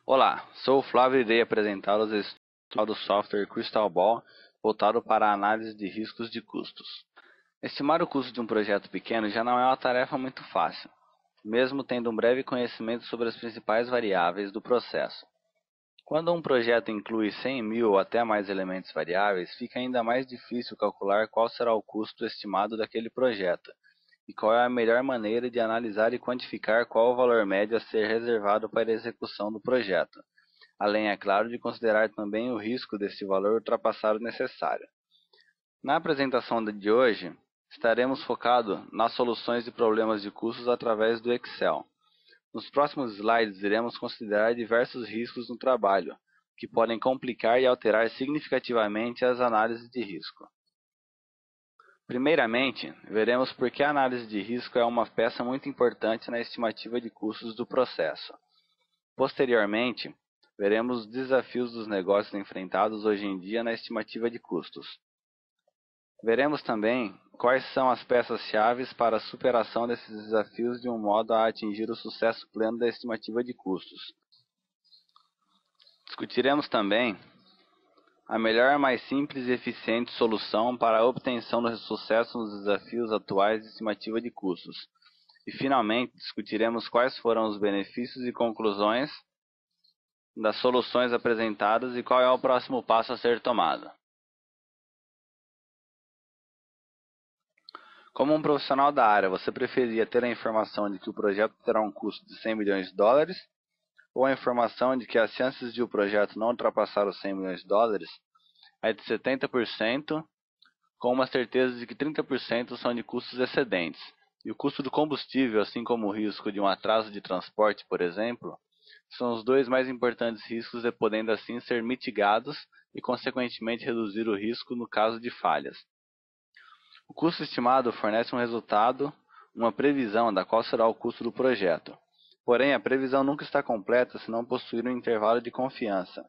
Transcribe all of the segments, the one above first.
Olá, sou o Flávio e irei apresentar os estudos do software Crystal Ball voltado para a análise de riscos de custos. Estimar o custo de um projeto pequeno já não é uma tarefa muito fácil, mesmo tendo um breve conhecimento sobre as principais variáveis do processo. Quando um projeto inclui 100.000 ou até mais elementos variáveis, fica ainda mais difícil calcular qual será o custo estimado daquele projeto e qual é a melhor maneira de analisar e quantificar qual o valor médio a ser reservado para a execução do projeto, além, é claro, de considerar também o risco desse valor ultrapassar o necessário. Na apresentação de hoje, estaremos focados nas soluções de problemas de custos através do Excel. Nos próximos slides, iremos considerar diversos riscos no trabalho, que podem complicar e alterar significativamente as análises de risco. Primeiramente, veremos por que a análise de risco é uma peça muito importante na estimativa de custos do processo. Posteriormente, veremos os desafios dos negócios enfrentados hoje em dia na estimativa de custos. Veremos também quais são as peças-chave para a superação desses desafios de um modo a atingir o sucesso pleno da estimativa de custos. Discutiremos também a melhor, mais simples e eficiente solução para a obtenção do sucesso nos desafios atuais de estimativa de custos. E, finalmente, discutiremos quais foram os benefícios e conclusões das soluções apresentadas e qual é o próximo passo a ser tomado. Como um profissional da área, você preferia ter a informação de que o projeto terá um custo de 100 milhões de dólares ou a informação de que as chances de o projeto não ultrapassar os 100 milhões de dólares é de 70%, com uma certeza de que 30% são de custos excedentes. E o custo do combustível, assim como o risco de um atraso de transporte, por exemplo, são os dois mais importantes riscos e podendo assim ser mitigados e, consequentemente, reduzir o risco no caso de falhas. O custo estimado fornece um resultado, uma previsão da qual será o custo do projeto. Porém, a previsão nunca está completa se não possuir um intervalo de confiança,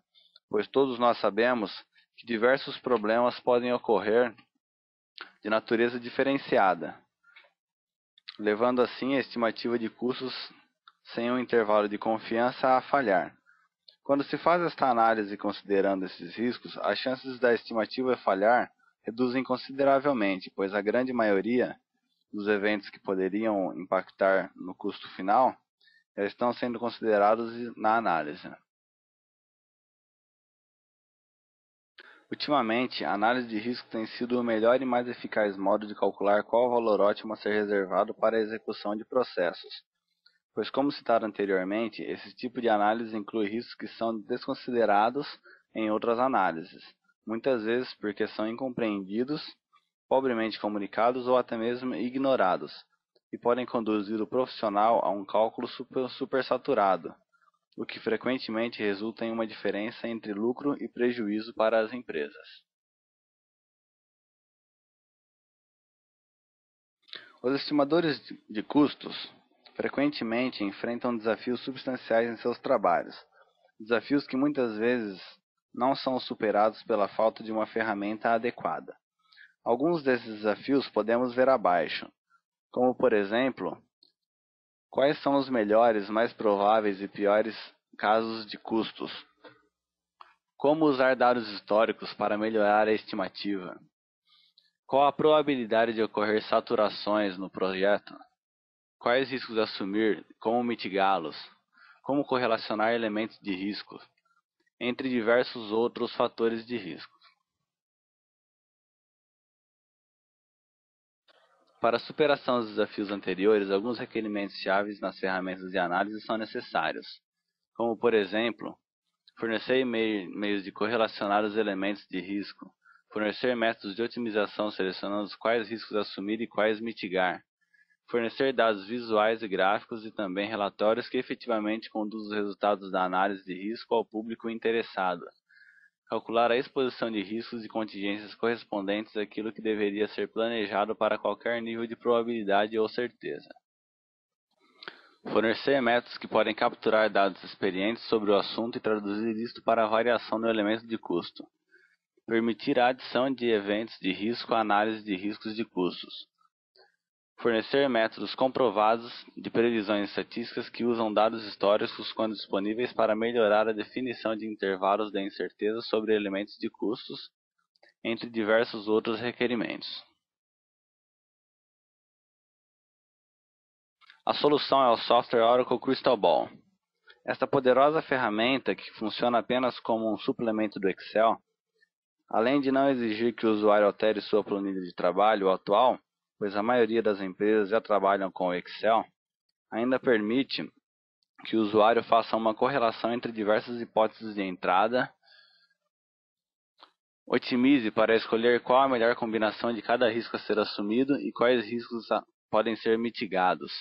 pois todos nós sabemos que diversos problemas podem ocorrer de natureza diferenciada, levando assim a estimativa de custos sem um intervalo de confiança a falhar. Quando se faz esta análise considerando esses riscos, as chances da estimativa falhar reduzem consideravelmente, pois a grande maioria dos eventos que poderiam impactar no custo final já estão sendo considerados na análise. Ultimamente, a análise de risco tem sido o melhor e mais eficaz modo de calcular qual o valor ótimo a ser reservado para a execução de processos, pois, como citado anteriormente, esse tipo de análise inclui riscos que são desconsiderados em outras análises, muitas vezes porque são incompreendidos, pobremente comunicados ou até mesmo ignorados, e podem conduzir o profissional a um cálculo supersaturado, o que frequentemente resulta em uma diferença entre lucro e prejuízo para as empresas. Os estimadores de custos frequentemente enfrentam desafios substanciais em seus trabalhos, desafios que muitas vezes não são superados pela falta de uma ferramenta adequada. Alguns desses desafios podemos ver abaixo, como por exemplo, quais são os melhores, mais prováveis e piores casos de custos? Como usar dados históricos para melhorar a estimativa? Qual a probabilidade de ocorrer saturações no projeto? Quais riscos assumir? Como mitigá-los? Como correlacionar elementos de risco? Entre diversos outros fatores de risco. Para a superação dos desafios anteriores, alguns requerimentos chaves nas ferramentas de análise são necessários, como, por exemplo, fornecer meios de correlacionar os elementos de risco, fornecer métodos de otimização selecionando quais riscos assumir e quais mitigar, fornecer dados visuais e gráficos e também relatórios que efetivamente conduzam os resultados da análise de risco ao público interessado, calcular a exposição de riscos e contingências correspondentes àquilo que deveria ser planejado para qualquer nível de probabilidade ou certeza. Fornecer métodos que podem capturar dados experientes sobre o assunto e traduzir isto para a variação do elemento de custo. Permitir a adição de eventos de risco à análise de riscos de custos. Fornecer métodos comprovados de previsões estatísticas que usam dados históricos quando disponíveis para melhorar a definição de intervalos de incerteza sobre elementos de custos, entre diversos outros requerimentos. A solução é o software Oracle Crystal Ball. Esta poderosa ferramenta, que funciona apenas como um suplemento do Excel, além de não exigir que o usuário altere sua planilha de trabalho atual, pois a maioria das empresas já trabalham com o Excel, ainda permite que o usuário faça uma correlação entre diversas hipóteses de entrada, otimize para escolher qual a melhor combinação de cada risco a ser assumido e quais riscos podem ser mitigados.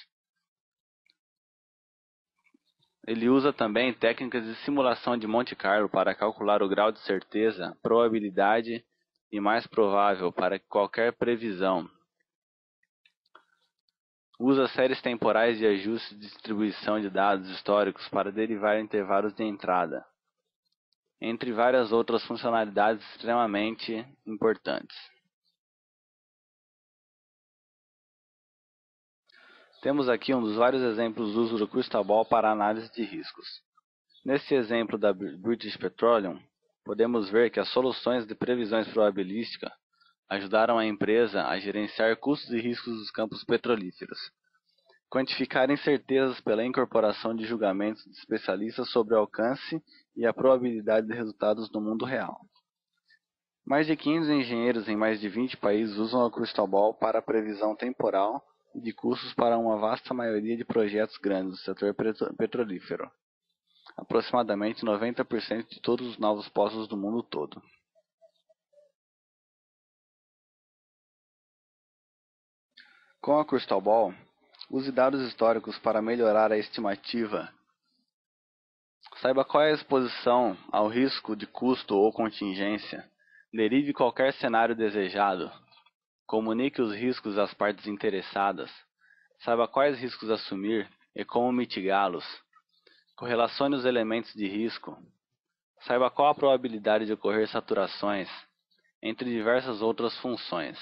Ele usa também técnicas de simulação de Monte Carlo para calcular o grau de certeza, probabilidade e mais provável para qualquer previsão. Usa séries temporais de ajuste de distribuição de dados históricos para derivar intervalos de entrada, entre várias outras funcionalidades extremamente importantes. Temos aqui um dos vários exemplos do uso do Crystal Ball para análise de riscos. Neste exemplo da British Petroleum, podemos ver que as soluções de previsões probabilísticas ajudaram a empresa a gerenciar custos e riscos dos campos petrolíferos, quantificar incertezas pela incorporação de julgamentos de especialistas sobre o alcance e a probabilidade de resultados no mundo real. Mais de 500 engenheiros em mais de 20 países usam a Crystal Ball para a previsão temporal e de custos para uma vasta maioria de projetos grandes do setor petrolífero, aproximadamente 90% de todos os novos poços do mundo todo. Com a Crystal Ball, use dados históricos para melhorar a estimativa. Saiba qual é a exposição ao risco de custo ou contingência. Derive qualquer cenário desejado. Comunique os riscos às partes interessadas. Saiba quais riscos assumir e como mitigá-los. Correlacione os elementos de risco. Saiba qual a probabilidade de ocorrer saturações, entre diversas outras funções.